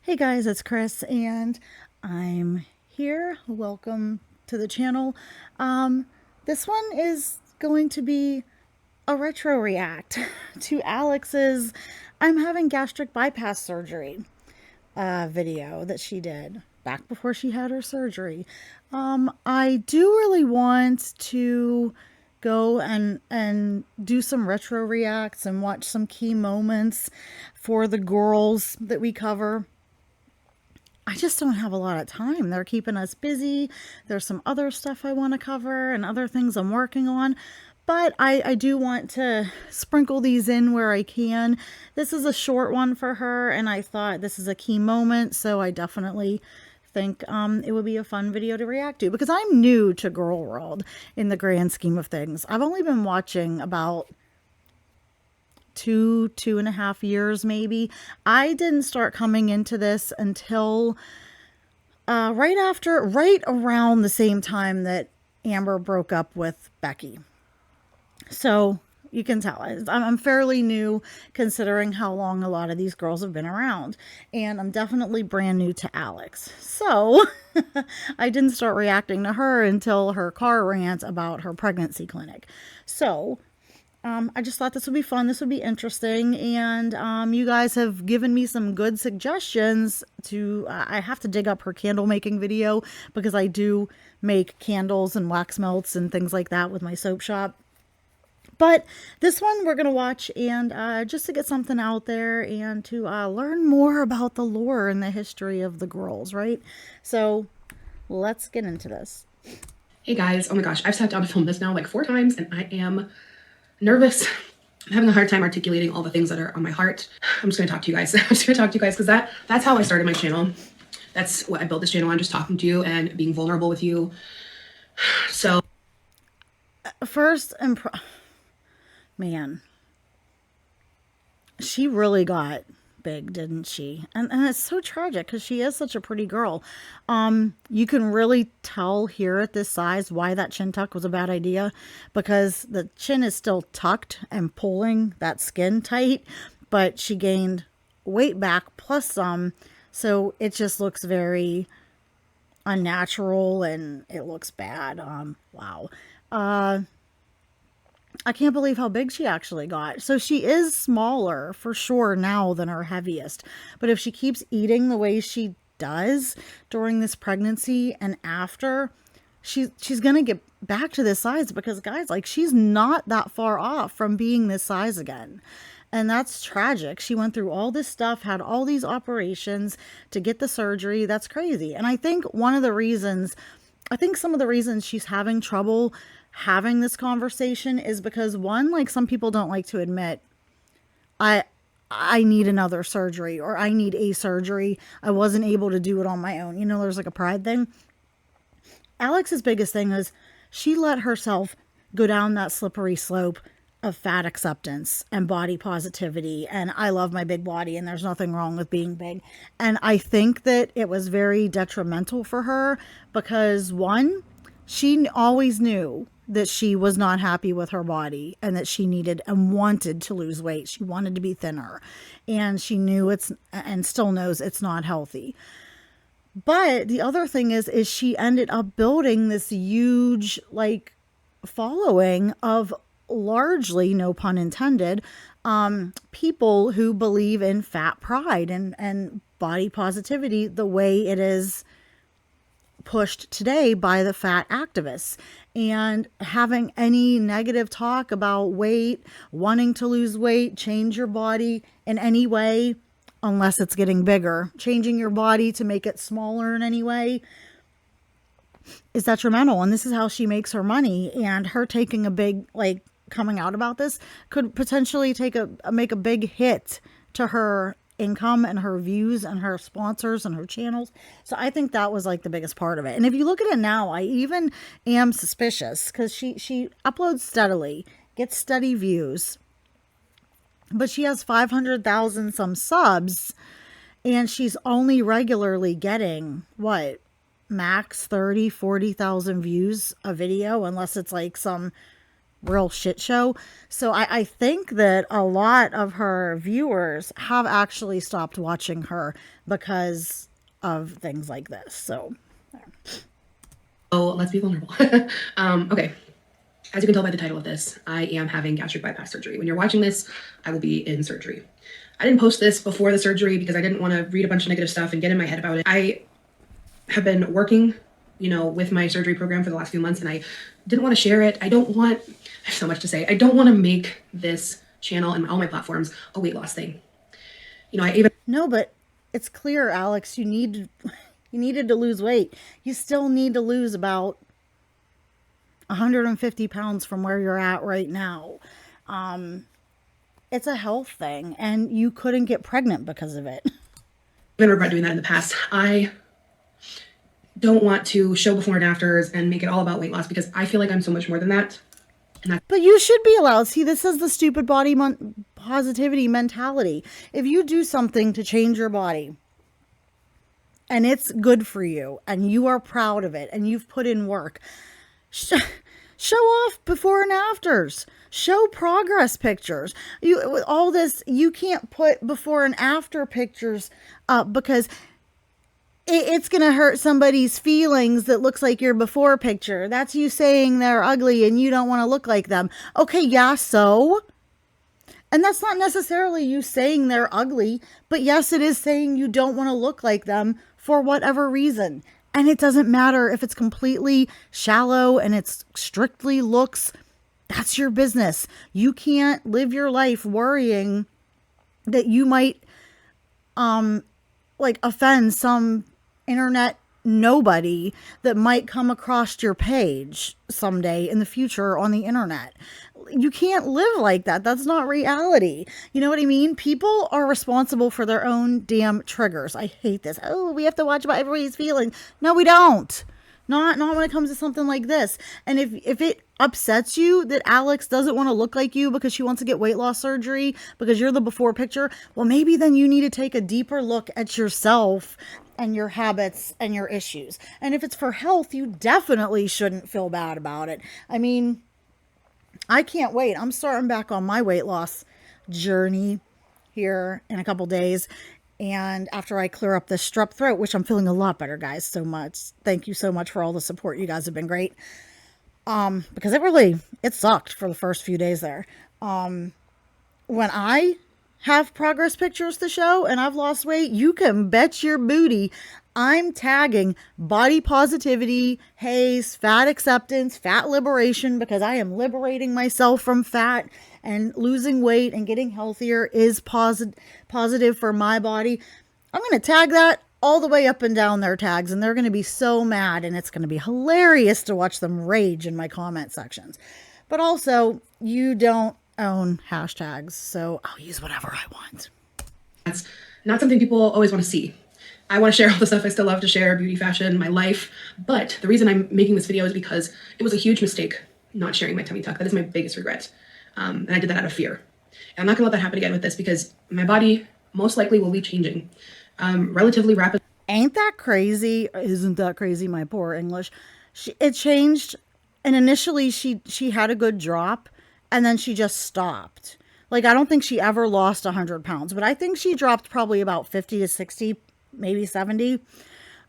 Hey guys, it's Chris and I'm here. Welcome to the channel. This one is going to be a retro react to Alex's I'm having gastric bypass surgery video that she did back before she had her surgery. I do really want to go and do some retro reacts and watch some key moments for the girls that we cover. I just don't have a lot of time. They're keeping us busy. There's some other stuff I want to cover and other things I'm working on. But I do want to sprinkle these in where I can. This is a short one for her, and I thought this is a key moment, so I definitely think it would be a fun video to react to because I'm new to Girl World in the grand scheme of things. I've only been watching about 2.5 years maybe. I didn't start coming into this until right around the same time that Amber broke up with Becky. So you can tell I'm fairly new considering how long a lot of these girls have been around, and I'm definitely brand new to Alex. So I didn't start reacting to her until her car rant about her pregnancy clinic. So I just thought this would be fun. This would be interesting. And you guys have given me some good suggestions to, I have to dig up her candle making video because I do make candles and wax melts and things like that with my soap shop. But this one we're going to watch and just to get something out there and to learn more about the lore and the history of the girls, right? So let's get into this. Hey guys, oh my gosh, I've sat down to film this now like 4 times and I am nervous. I'm having a hard time articulating all the things that are on my heart. I'm just gonna talk to you guys. I'm just gonna talk to you guys because that's how I started my channel. That's what I built this channel on, just talking to you and being vulnerable with you. So first man, she really got big, didn't she? And it's so tragic because she is such a pretty girl. You can really tell here at this size why that chin tuck was a bad idea, because the chin is still tucked and pulling that skin tight, but she gained weight back plus some, so it just looks very unnatural and it looks bad. Wow. I can't believe how big she actually got. So she is smaller for sure now than her heaviest. But if she keeps eating the way she does during this pregnancy and after, she's going to get back to this size because, guys, like, she's not that far off from being this size again. And that's tragic. She went through all this stuff, had all these operations to get the surgery. That's crazy. And I think some of the reasons she's having trouble having this conversation is because, one, like, some people don't like to admit, I need another surgery or I need a surgery. I wasn't able to do it on my own. You know, there's like a pride thing. Alex's biggest thing is she let herself go down that slippery slope of fat acceptance and body positivity. And I love my big body and there's nothing wrong with being big. And I think that it was very detrimental for her because, one, she always knew that she was not happy with her body and that she needed and wanted to lose weight. She wanted to be thinner and she knew it's, and still knows it's not healthy. But the other thing is she ended up building this huge, like, following of largely, no pun intended, people who believe in fat pride and body positivity the way it is pushed today by the fat activists. And having any negative talk about weight, wanting to lose weight, change your body in any way, unless it's getting bigger, changing your body to make it smaller in any way is detrimental. And this is how she makes her money. And her taking a big, like, coming out about this could potentially make a big hit to her income and her views and her sponsors and her channels. So I think that was like the biggest part of it. And if you look at it now, I even am suspicious because she uploads steadily, gets steady views, but she has 500,000 some subs and she's only regularly getting what, max 30, 40,000 views a video, unless it's like some real shit show. So I think that a lot of her viewers have actually stopped watching her because of things like this. So let's be vulnerable. Okay. As you can tell by the title of this, I am having gastric bypass surgery. When you're watching this, I will be in surgery. I didn't post this before the surgery because I didn't want to read a bunch of negative stuff and get in my head about it. I have been working, with my surgery program for the last few months, and I didn't want to share it. I have so much to say. I don't want to make this channel and all my platforms a weight loss thing. no, but it's clear, Alex, you needed to lose weight. You still need to lose about 150 pounds from where you're at right now. It's a health thing, and you couldn't get pregnant because of it. I've been regret doing that in the past. I don't want to show before and afters and make it all about weight loss because I feel like I'm so much more than that. But you should be allowed. See, this is the stupid body positivity mentality. If you do something to change your body and it's good for you and you are proud of it and you've put in work, show off before and afters. Show progress pictures. With all this, you can't put before and after pictures up because it's going to hurt somebody's feelings that looks like your before picture. That's you saying they're ugly and you don't want to look like them. Okay, yeah, so? And that's not necessarily you saying they're ugly, but yes, it is saying you don't want to look like them for whatever reason. And it doesn't matter if it's completely shallow and it's strictly looks. That's your business. You can't live your life worrying that you might offend some internet nobody that might come across your page someday in the future on the internet. You can't live like that. That's not reality. You know what I mean? People are responsible for their own damn triggers. I hate this. Oh, we have to watch about everybody's feelings. No, we don't. Not when it comes to something like this. And if it upsets you that Alex doesn't want to look like you because she wants to get weight loss surgery because you're the before picture, well, maybe then you need to take a deeper look at yourself and your habits and your issues. And if it's for health, you definitely shouldn't feel bad about it. I mean, I can't wait. I'm starting back on my weight loss journey here in a couple days. And after I clear up this strep throat, which I'm feeling a lot better, guys, so much. Thank you so much for all the support. You guys have been great. Because it sucked for the first few days there. When I have progress pictures to show and I've lost weight, you can bet your booty I'm tagging body positivity, haze, fat acceptance, fat liberation, because I am liberating myself from fat, and losing weight and getting healthier is positive for my body. I'm going to tag that all the way up and down their tags, and they're going to be so mad, and it's going to be hilarious to watch them rage in my comment sections. But also, you don't own hashtags, so I'll use whatever I want. That's not something people always want to see. I want to share all the stuff I still love to share, beauty, fashion, my life. But the reason I'm making this video is because it was a huge mistake not sharing my tummy tuck. That is my biggest regret. And I did that out of fear. And I'm not going to let that happen again with this because my body most likely will be changing relatively rapidly. Ain't that crazy? Isn't that crazy, my poor English? It changed, and initially she had a good drop, and then she just stopped. Like, I don't think she ever lost 100 pounds, but I think she dropped probably about 50 to 60, maybe 70.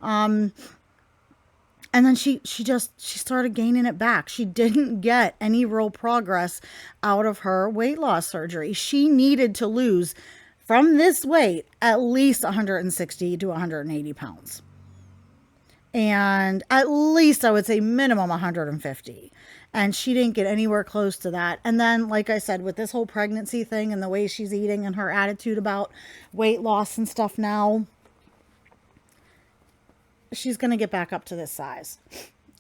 And then she started gaining it back. She didn't get any real progress out of her weight loss surgery. She needed to lose from this weight at least 160 to 180 pounds. And at least I would say minimum 150. And she didn't get anywhere close to that. And then, like I said, with this whole pregnancy thing and the way she's eating and her attitude about weight loss and stuff now, she's going to get back up to this size.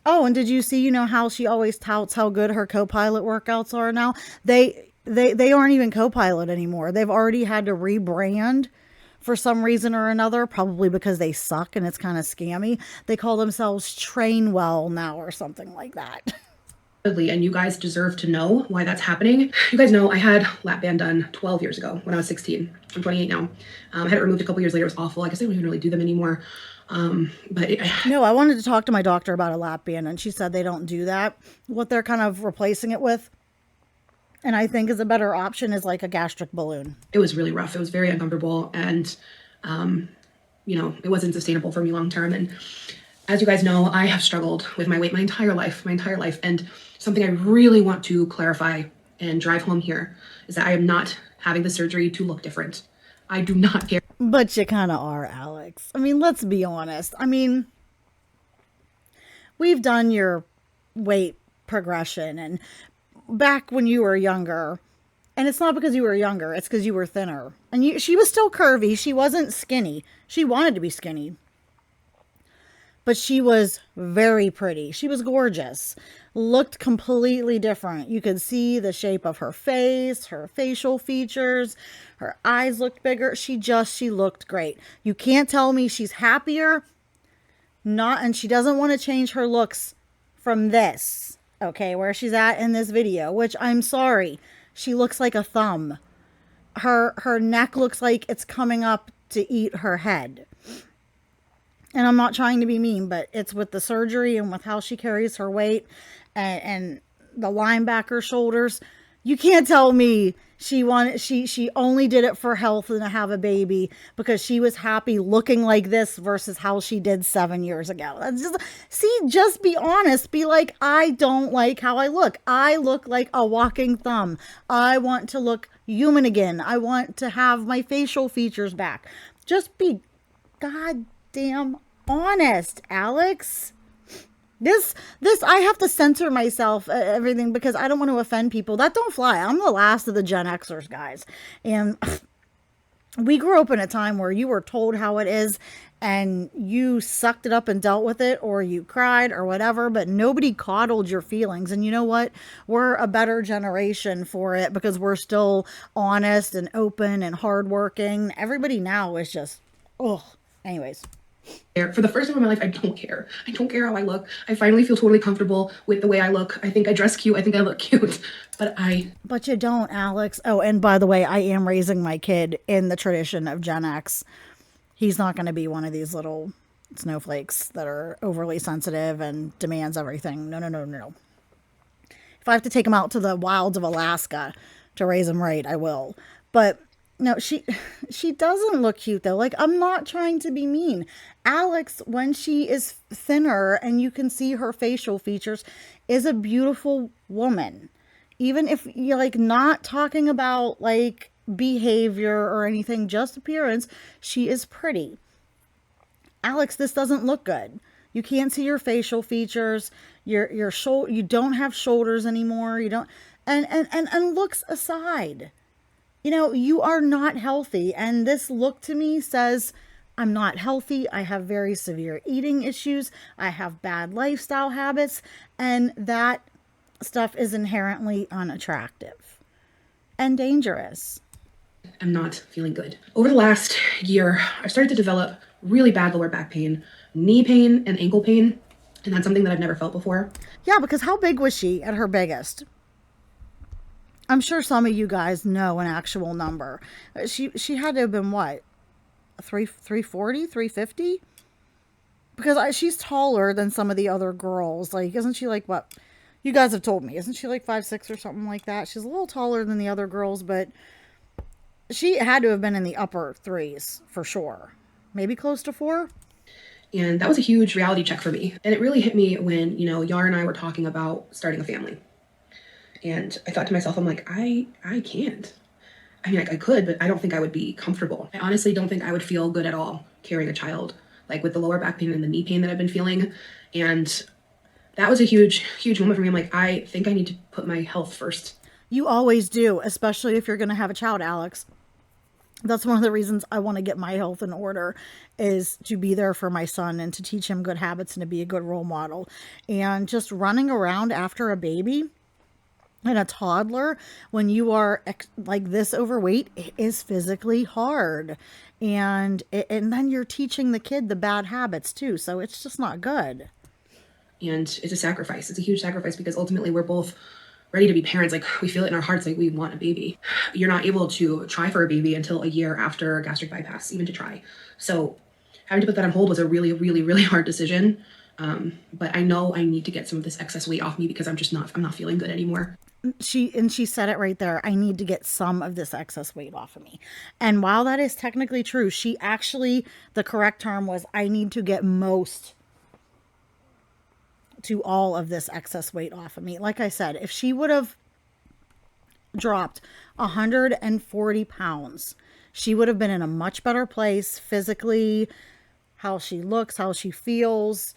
Oh, and did you see, how she always touts how good her co-pilot workouts are now? They aren't even co-pilot anymore. They've already had to rebrand for some reason or another, probably because they suck and it's kind of scammy. They call themselves Train Well now or something like that. And you guys deserve to know why that's happening. You guys know I had lap band done 12 years ago when I was 16. I'm 28 now. I had it removed a couple years later. It was awful. I guess they don't even really do them anymore. No, I wanted to talk to my doctor about a lap band, and she said they don't do that. What they're kind of replacing it with And I think is a better option is like a gastric balloon. It was really rough. It was very uncomfortable, and it wasn't sustainable for me long term. And as you guys know, I have struggled with my weight my entire life. And something I really want to clarify and drive home here is that I am not having the surgery to look different. I do not care. But you kind of are, Alex. I mean, let's be honest. I mean, we've done your weight progression and back when you were younger, and it's not because you were younger, it's because you were thinner. And she was still curvy. She wasn't skinny. She wanted to be skinny. But she was very pretty. She was gorgeous. Looked completely different. You could see the shape of her face, her facial features, her eyes looked bigger. She looked great. You can't tell me she's happier. Not, and she doesn't want to change her looks from this, okay, where she's at in this video, which I'm sorry. She looks like a thumb. Her neck looks like it's coming up to eat her head. And I'm not trying to be mean, but it's with the surgery and with how she carries her weight and the linebacker shoulders. You can't tell me she only did it for health and to have a baby because she was happy looking like this versus how she did 7 years ago. That's just be honest. Be like, I don't like how I look. I look like a walking thumb. I want to look human again. I want to have my facial features back. Just be goddamn honest, Alex. This I have to censor myself everything because I don't want to offend people. That don't fly. I'm the last of the Gen Xers, guys. And we grew up in a time where you were told how it is and you sucked it up and dealt with it, or you cried or whatever, but nobody coddled your feelings. And you know what? We're a better generation for it because we're still honest and open and hardworking. Everybody now is just, anyways. For the first time in my life, I don't care. I don't care how I look. I finally feel totally comfortable with the way I look. I think I dress cute. I think I look cute. But you don't, Alex. Oh, and by the way, I am raising my kid in the tradition of Gen X. He's not going to be one of these little snowflakes that are overly sensitive and demands everything. No. If I have to take him out to the wilds of Alaska to raise him right, I will. But no, she doesn't look cute though. Like, I'm not trying to be mean. Alex, when she is thinner and you can see her facial features, is a beautiful woman. Even if you're like not talking about like behavior or anything, just appearance, she is pretty. Alex, this doesn't look good. You can't see your facial features. Your shoulder, you don't have shoulders anymore. You don't, and looks aside. You know, you are not healthy. And this look to me says, I'm not healthy. I have very severe eating issues. I have bad lifestyle habits. And that stuff is inherently unattractive and dangerous. I'm not feeling good. Over the last year, I started to develop really bad lower back pain, knee pain, and ankle pain. And that's something that I've never felt before. Yeah, because how big was she at her biggest? I'm sure some of you guys know an actual number. She had to have been what? 340, 350? Because she's taller than some of the other girls. Like, isn't she like what? You guys have told me. Isn't she like 5'6" or something like that? She's a little taller than the other girls, but she had to have been in the upper threes for sure. Maybe close to 4. And that was a huge reality check for me. And it really hit me when, Yar and I were talking about starting a family. And I thought to myself, I'm like, I can't. I mean, I could, but I don't think I would be comfortable. I honestly don't think I would feel good at all carrying a child, like with the lower back pain and the knee pain that I've been feeling. And that was a huge, huge moment for me. I'm like, I think I need to put my health first. You always do, especially if you're going to have a child, Alex. That's one of the reasons I want to get my health in order, is to be there for my son and to teach him good habits and to be a good role model. And just running around after a baby and a toddler when you are like this overweight, it is physically hard. And then you're teaching the kid the bad habits too. So it's just not good. And it's a sacrifice. It's a huge sacrifice because ultimately we're both ready to be parents. Like, we feel it in our hearts, like we want a baby. You're not able to try for a baby until a year after gastric bypass, even to try. So having to put that on hold was a really, really, really hard decision. But I know I need to get some of this excess weight off me because I'm not feeling good anymore. She said it right there. I need to get some of this excess weight off of me. And while that is technically true, she actually, the correct term was, I need to get most to all of this excess weight off of me. Like I said, if she would have dropped 140 pounds, she would have been in a much better place physically, how she looks, how she feels,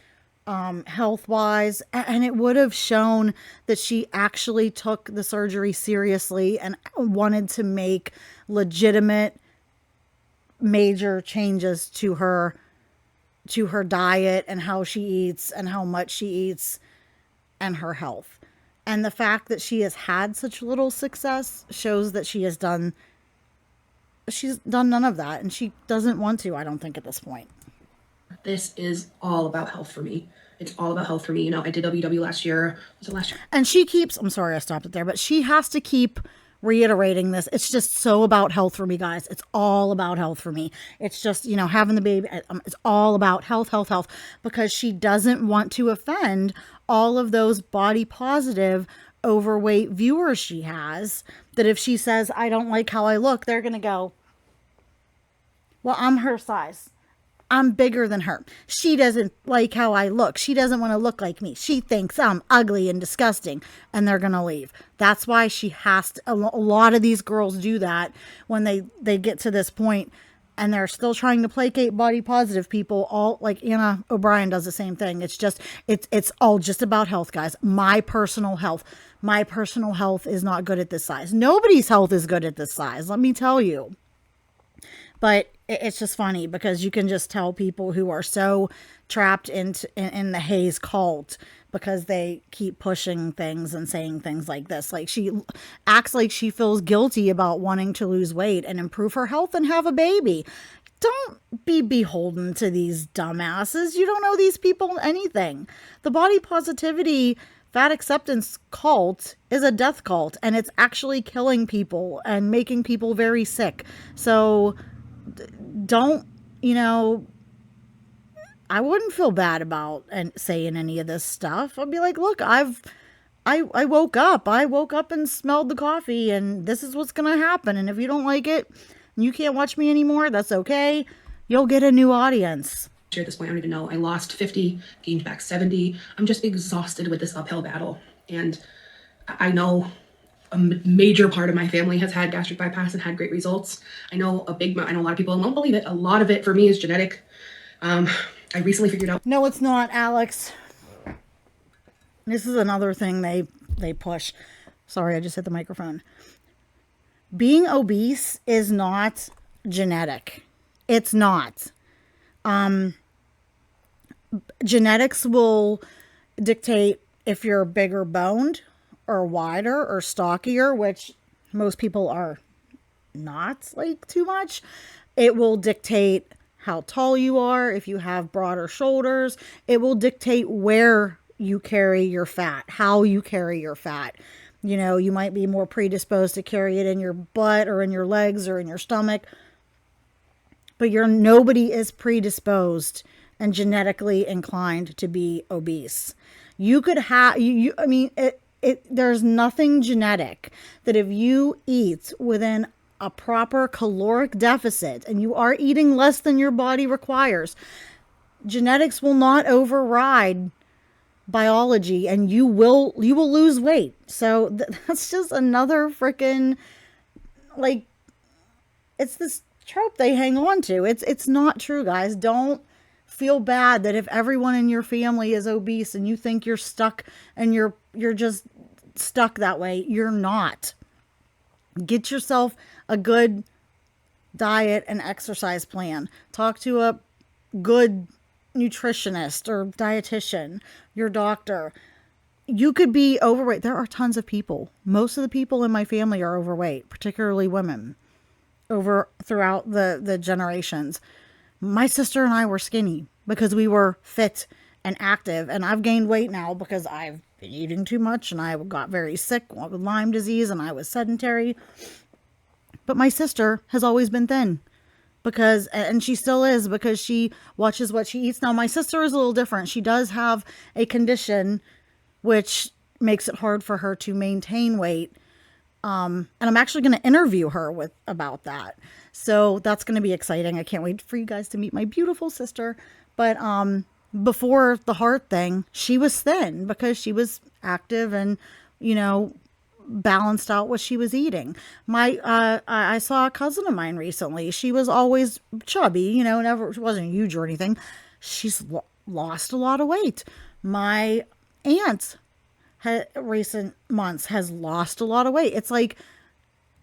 health wise. And it would have shown that she actually took the surgery seriously and wanted to make legitimate major changes to her diet and how she eats and how much she eats and her health. And the fact that she has had such little success shows that she's done none of that, and she doesn't want to, I don't think, at this point. This is all about health for me. It's all about health for me. You know, I did WW last year. Was it last year? And she keeps, I'm sorry I stopped it there, but she has to keep reiterating this. It's just so about health for me, guys. It's all about health for me. It's just, you know, having the baby. It's all about health, health, health, because she doesn't want to offend all of those body positive, overweight viewers she has, that if she says, I don't like how I look, they're going to go, well, I'm her size. I'm bigger than her. She doesn't like how I look. She doesn't want to look like me. She thinks I'm ugly and disgusting, and they're going to leave. That's why she has to, a lot of these girls do that when they get to this point and they're still trying to placate body positive people. All like Anna O'Brien does the same thing. It's just, it's all just about health, guys. My personal health is not good at this size. Nobody's health is good at this size. Let me tell you. But it's just funny because you can just tell people who are so trapped in the Hayes cult because they keep pushing things and saying things like this. Like she acts like she feels guilty about wanting to lose weight and improve her health and have a baby. Don't be beholden to these dumbasses. You don't know these people anything. The body positivity fat acceptance cult is a death cult, and it's actually killing people and making people very sick. So don't, you know, I wouldn't feel bad about saying any of this stuff. I'd be like, look, I woke up and smelled the coffee, and this is what's going to happen. And if you don't like it and you can't watch me anymore, that's okay. You'll get a new audience. At this point, I don't even know. I lost 50, gained back 70. I'm just exhausted with this uphill battle. And I know a major part of my family has had gastric bypass and had great results. I know a lot of people won't believe it. A lot of it for me is genetic. I recently figured out. No, it's not, Alex. This is another thing they push. Sorry, I just hit the microphone. Being obese is not genetic. It's not. Genetics will dictate if you're bigger boned or wider or stockier, which most people are not like too much. It will dictate how tall you are, if you have broader shoulders. It will dictate where you carry your fat, how you carry your fat. You know, you might be more predisposed to carry it in your butt or in your legs or in your stomach. But nobody is predisposed and genetically inclined to be obese. You could have, I mean, there's nothing genetic that if you eat within a proper caloric deficit and you are eating less than your body requires, genetics will not override biology and you will lose weight. So that's just another freaking, like, it's this trope they hang on to. It's not true, guys. Don't feel bad that if everyone in your family is obese and you think you're stuck and you're just stuck that way. You're not. Get yourself a good diet and exercise plan. Talk to a good nutritionist or dietitian, your doctor. You could be overweight. There are tons of people. Most of the people in my family are overweight, particularly women, throughout the generations. My sister and I were skinny because we were fit and active, and I've gained weight now because I've been eating too much and I got very sick with Lyme disease and I was sedentary. But my sister has always been thin and she still is, because she watches what she eats. Now, my sister is a little different. She does have a condition which makes it hard for her to maintain weight. And I'm actually going to interview her about that. So that's going to be exciting. I can't wait for you guys to meet my beautiful sister. But before the heart thing, she was thin because she was active and, you know, balanced out what she was eating. I saw a cousin of mine recently. She was always chubby, you know, never, she wasn't huge or anything. She's lost a lot of weight. My aunt recent months has lost a lot of weight. It's like,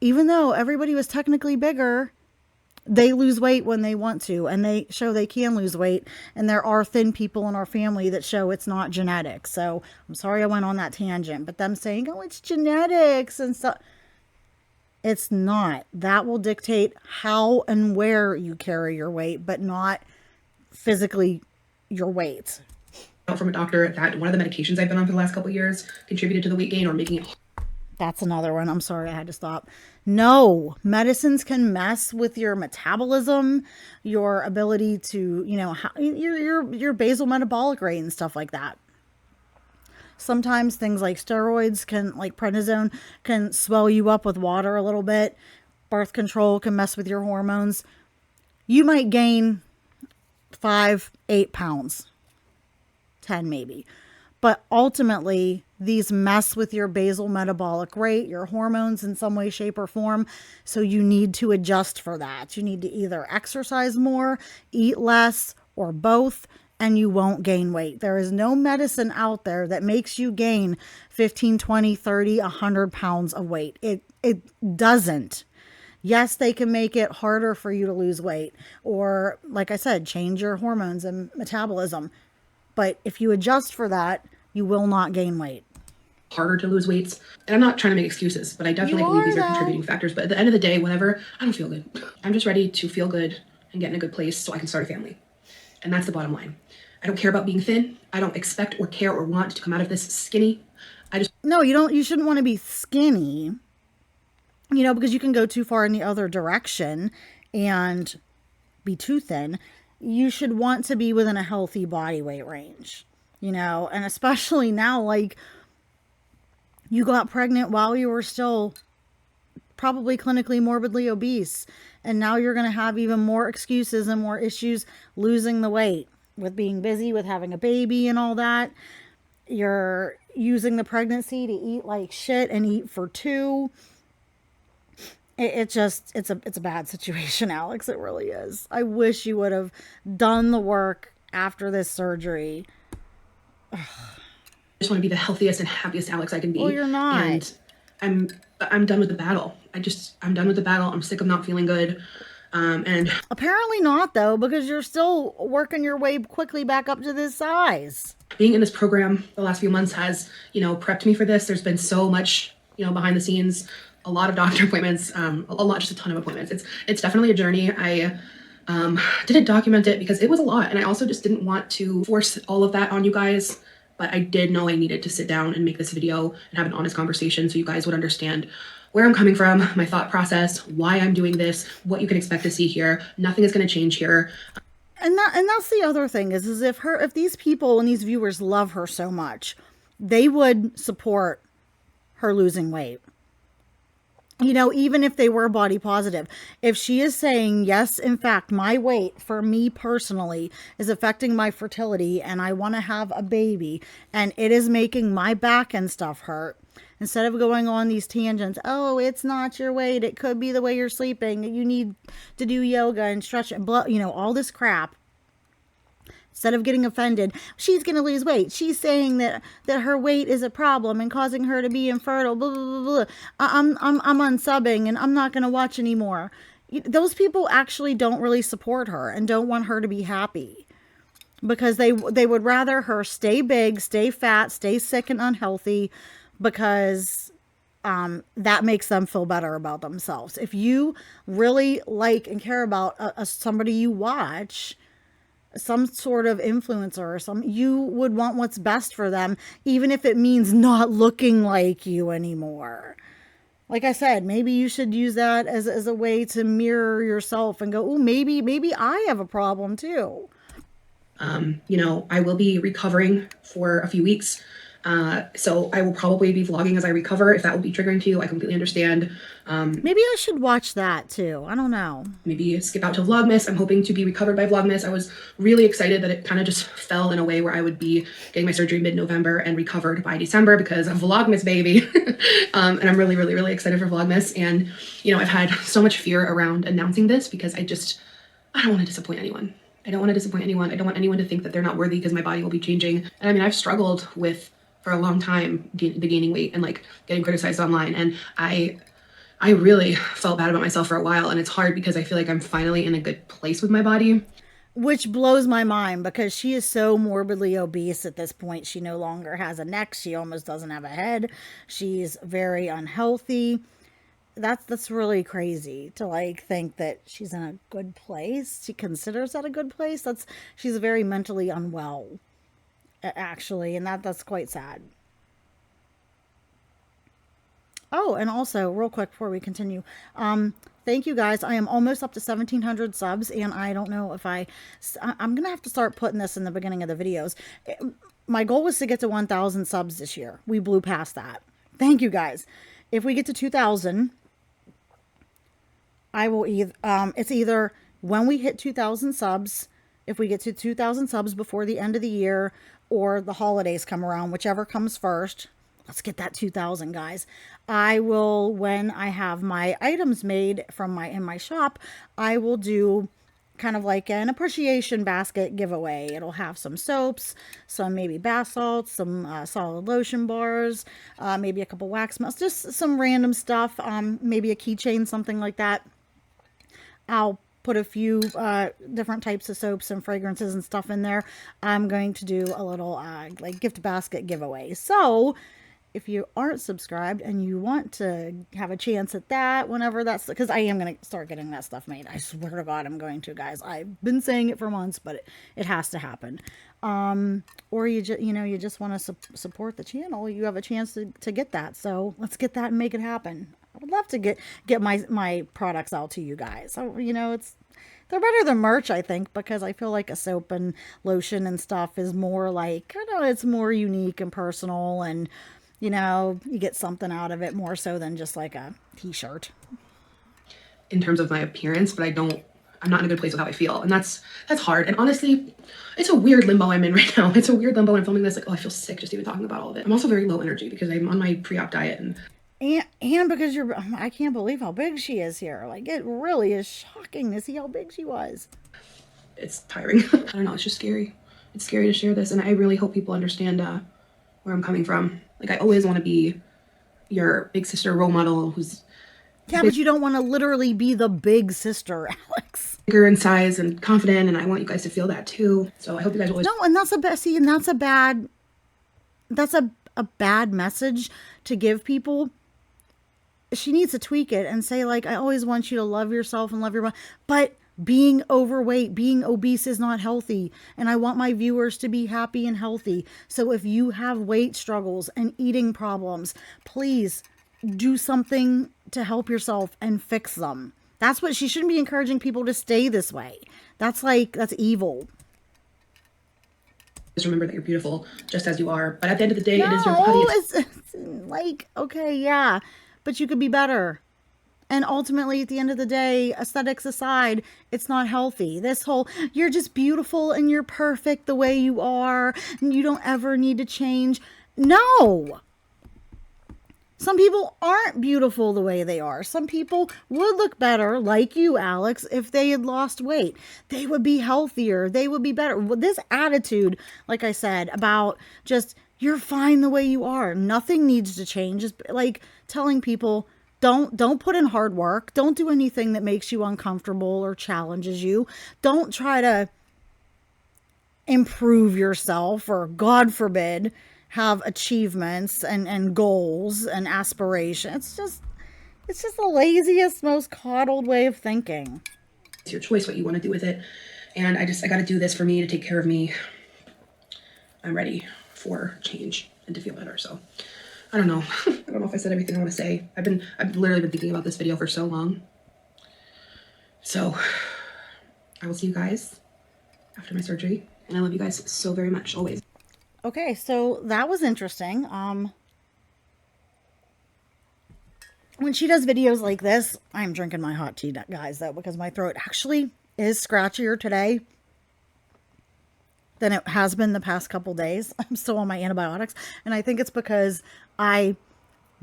even though everybody was technically bigger, they lose weight when they want to, and they show they can lose weight. And there are thin people in our family that show it's not genetic. So I'm sorry I went on that tangent, but them saying, oh, it's genetics and stuff. It's not. That will dictate how and where you carry your weight, but not physically your weight. From a doctor that one of the medications I've been on for the last couple of years contributed to the weight gain or making it. That's another one. I'm sorry, I had to stop. No, medicines can mess with your metabolism, your ability to, you know, your basal metabolic rate and stuff like that. Sometimes things like steroids can, like prednisone, can swell you up with water a little bit. Birth control can mess with your hormones. You might gain 5, 8 pounds, 10 maybe. But ultimately, these mess with your basal metabolic rate, your hormones in some way, shape, or form. So you need to adjust for that. You need to either exercise more, eat less, or both, and you won't gain weight. There is no medicine out there that makes you gain 15, 20, 30, 100 pounds of weight. It doesn't. Yes, they can make it harder for you to lose weight, or, like I said, change your hormones and metabolism. But if you adjust for that, you will not gain weight. Harder to lose weights. And I'm not trying to make excuses, but I definitely believe these are contributing factors. But at the end of the day, whenever, I don't feel good. I'm just ready to feel good and get in a good place so I can start a family. And that's the bottom line. I don't care about being thin. I don't expect or care or want to come out of this skinny. No, you shouldn't want to be skinny, you know, because you can go too far in the other direction and be too thin. You should want to be within a healthy body weight range, you know, and especially now, like, you got pregnant while you were still probably clinically morbidly obese, and now you're going to have even more excuses and more issues losing the weight with being busy, with having a baby and all that. You're using the pregnancy to eat like shit and eat for two. It's a bad situation, Alex. It really is. I wish you would have done the work after this surgery. I just want to be the healthiest and happiest Alex I can be. Well, you're not. And I'm done with the battle. I'm done with the battle. I'm sick of not feeling good. And apparently not, though, because you're still working your way quickly back up to this size. Being in this program the last few months has, you know, prepped me for this. There's been so much, you know, behind the scenes, a lot of doctor appointments, just a ton of appointments. It's definitely a journey. I didn't document it because it was a lot. And I also just didn't want to force all of that on you guys. But I did know I needed to sit down and make this video and have an honest conversation so you guys would understand where I'm coming from, my thought process, why I'm doing this, what you can expect to see here. Nothing is going to change here. And that's the other thing is if these people and these viewers love her so much, they would support her losing weight. You know, even if they were body positive, if she is saying, yes, in fact, my weight for me personally is affecting my fertility and I want to have a baby and it is making my back and stuff hurt, instead of going on these tangents, oh, it's not your weight, it could be the way you're sleeping, you need to do yoga and stretch and blah, you know, all this crap. Instead of getting offended, she's going to lose weight. She's saying that her weight is a problem and causing her to be infertile. Blah, blah, blah, blah. I'm unsubbing and I'm not going to watch anymore. Those people actually don't really support her and don't want her to be happy because they would rather her stay big, stay fat, stay sick and unhealthy because that makes them feel better about themselves. If you really like and care about somebody you watch, some sort of influencer or something, you would want what's best for them, even if it means not looking like you anymore. Like I said, maybe you should use that as a way to mirror yourself and go, oh, maybe I have a problem too. You know, I will be recovering for a few weeks. So I will probably be vlogging as I recover. If that will be triggering to you, I completely understand. Maybe I should watch that too. I don't know. Maybe skip out to Vlogmas. I'm hoping to be recovered by Vlogmas. I was really excited that it kind of just fell in a way where I would be getting my surgery mid-November and recovered by December because of Vlogmas, baby. And I'm really, really, really excited for Vlogmas. And, you know, I've had so much fear around announcing this because I don't want to disappoint anyone. I don't want to disappoint anyone. I don't want anyone to think that they're not worthy because my body will be changing. And I mean, I've struggled with, for a long time, the gaining weight and like getting criticized online. And I really felt bad about myself for a while, and it's hard because I feel like I'm finally in a good place with my body. Which blows my mind because she is so morbidly obese at this point. She no longer has a neck. She almost doesn't have a head. She's very unhealthy. That's really crazy to like think that she's in a good place. She considers that a good place. She's very mentally unwell, actually, and that's quite sad. Oh, and also, real quick before we continue, thank you guys. I am almost up to 1,700 subs, and I don't know if I'm gonna have to start putting this in the beginning of the videos. My goal was to get to 1,000 subs this year. We blew past that. Thank you guys. If we get to 2,000, I will it's either when we hit 2,000 subs, if we get to 2,000 subs before the end of the year, or the holidays come around, whichever comes first. Let's get that 2,000, guys. I will, when I have my items made in my shop, I will do kind of like an appreciation basket giveaway. It'll have some soaps, some maybe bath salts, some solid lotion bars, maybe a couple wax melts, just some random stuff, maybe a keychain, something like that. I'll put a few different types of soaps and fragrances and stuff in there. I'm going to do a little like gift basket giveaway. So if you aren't subscribed and you want to have a chance at that, whenever that's, because I am going to start getting that stuff made. I swear to God, I'm going to, guys. I've been saying it for months, but it has to happen. Or you just want to support the channel. You have a chance to get that. So let's get that and make it happen. I would love to get my products out to you guys. So, they're better than merch, I think, because I feel like a soap and lotion and stuff is more like, I don't know, it's more unique and personal, and you get something out of it more so than just like a t-shirt. In terms of my appearance, but I'm not in a good place with how I feel. And that's hard. And honestly, it's a weird limbo I'm in right now. It's a weird limbo. I'm filming this like, oh, I feel sick just even talking about all of it. I'm also very low energy because I'm on my pre-op diet and because I can't believe how big she is here. Like, it really is shocking to see how big she was. It's tiring. I don't know. It's just scary. It's scary to share this. And I really hope people understand where I'm coming from. Like, I always want to be your big sister role model who's... Yeah, but you don't want to literally be the big sister, Alex. Bigger in size and confident, and I want you guys to feel that too. So I hope you guys always... No, and that's a bad message to give people. She needs to tweak it and say, like, I always want you to love yourself and love your body, but being overweight, being obese is not healthy. And I want my viewers to be happy and healthy. So if you have weight struggles and eating problems, please do something to help yourself and fix them. That's what she shouldn't be encouraging people to stay this way. That's evil. Just remember that you're beautiful just as you are. But at the end of the day, it is your body. It's like, okay, yeah, but you could be better. And ultimately, at the end of the day, aesthetics aside, it's not healthy. This whole, you're just beautiful and you're perfect the way you are, and you don't ever need to change. No! Some people aren't beautiful the way they are. Some people would look better, like you, Alex, if they had lost weight. They would be healthier. They would be better. This attitude, like I said, about just, you're fine the way you are. Nothing needs to change. It's like telling people, don't put in hard work. Don't do anything that makes you uncomfortable or challenges you. Don't try to improve yourself, or God forbid, have achievements and goals and aspirations. It's just the laziest, most coddled way of thinking. It's your choice what you want to do with it. And I got to do this for me, to take care of me. I'm ready for change and to feel better. So I don't know. I don't know if I said everything I want to say. I've literally been thinking about this video for so long. So I will see you guys after my surgery. And I love you guys so very much, always. Okay, so that was interesting. When she does videos like this, I'm drinking my hot tea, guys, though, because my throat actually is scratchier today than it has been the past couple days. I'm still on my antibiotics, and I think it's because I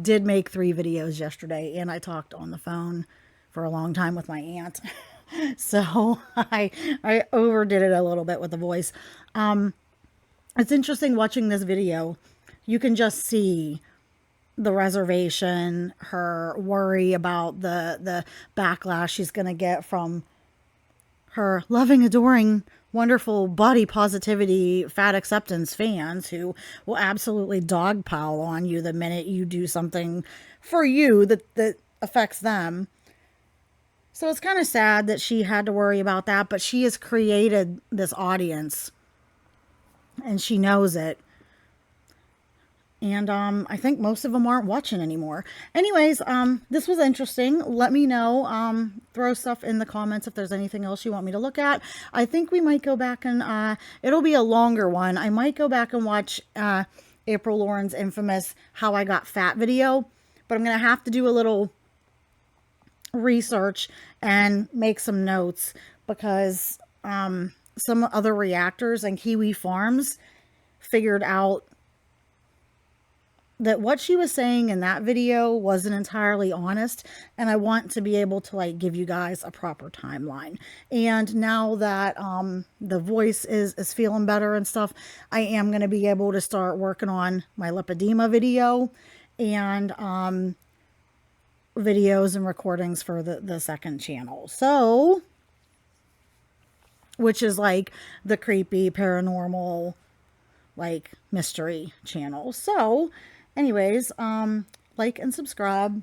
did make 3 videos yesterday, and I talked on the phone for a long time with my aunt. So I overdid it a little bit with the voice. It's interesting watching this video. You can just see the reservation, her worry about the backlash she's going to get from her loving, adoring, wonderful body positivity, fat acceptance fans who will absolutely dogpile on you the minute you do something for you that affects them. So it's kind of sad that she had to worry about that, but she has created this audience and she knows it. And I think most of them aren't watching anymore. Anyways, this was interesting. Let me know. Throw stuff in the comments if there's anything else you want me to look at. I think we might go back and it'll be a longer one. I might go back and watch April Lauren's infamous How I Got Fat video. But I'm going to have to do a little research and make some notes because some other reactors and Kiwi Farms figured out that what she was saying in that video wasn't entirely honest, and I want to be able to like give you guys a proper timeline. And now that the voice is feeling better and stuff, I am going to be able to start working on my lipedema video and videos and recordings for the second channel. So, which is like the creepy paranormal like mystery channel. So anyways, like and subscribe,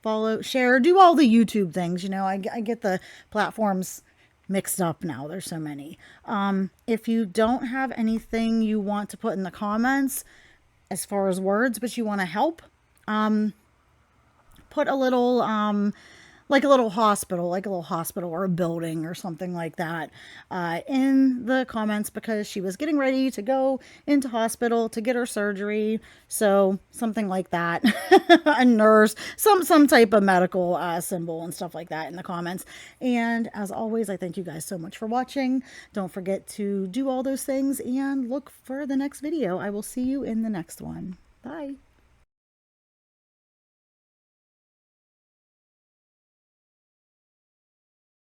follow, share, do all the YouTube things. You know, I get the platforms mixed up now. There's so many. If you don't have anything you want to put in the comments as far as words, but you want to help, put a little, like a little hospital or a building or something like that in the comments, because she was getting ready to go into hospital to get her surgery. So something like that, a nurse, some type of medical symbol and stuff like that in the comments. And as always, I thank you guys so much for watching. Don't forget to do all those things and look for the next video. I will see you in the next one. Bye.